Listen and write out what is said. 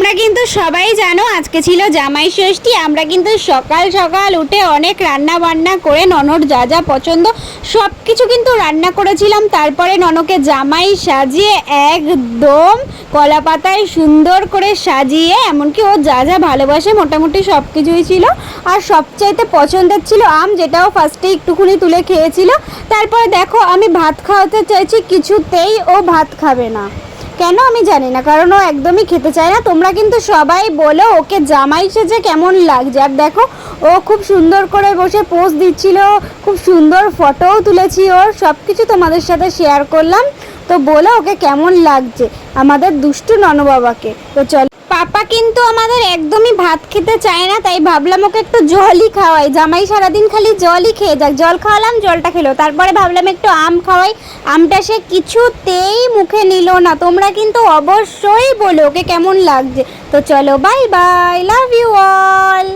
তোমরা কিন্তু সবাই জানো আজকে ছিল জামাই ষষ্ঠী। আমরা কিন্তু সকাল সকাল উঠে অনেক রান্না বান্না করে ননর যা যা পছন্দ সব কিছু কিন্তু রান্না করেছিলাম। তারপরে ননকে জামাই সাজিয়ে একদম কলা পাতায় সুন্দর করে সাজিয়ে, এমনকি ও যা যা ভালোবাসে মোটামুটি সব কিছুই ছিল। আর সবচাইতে পছন্দের ছিল আম, যেটাও ফার্স্টে একটুখানি তুলে খেয়েছিল। তারপরে দেখো আমি ভাত খাওয়াতে চাইছি, কিছুতেই ও ভাত খাবে না। কেন আমি জানি না, কারণ ও একদমই খেতে চায় না। তোমরা কিন্তু সবাই বলো ওকে জামাই সেজে কেমন লাগছে। আর দেখো ও খুব সুন্দর করে বসে পোজ দিচ্ছিল, খুব সুন্দর ফটোও তুলেছি ওর, সব কিছু তোমাদের সাথে শেয়ার করলাম। তো বলো ওকে কেমন লাগছে আমাদের দুষ্টু ননবাবাকে। তো চল, পাপা কিন্তু আমাদের একদমই ভাত খেতে চায় না, তাই ভাবলাম ওকে একটু জলই খাওয়াই। জামাই সারাদিন খালি জলই খেয়ে যাক। জল খাওয়ালাম, জলটা খেলো। তারপরে ভাবলাম একটু আম খাওয়াই, আমটা সে কিছুতেই মুখে নিল না। তোমরা কিন্তু অবশ্যই বলো ওকে কেমন লাগছে। তো চলো, bye bye, love you all.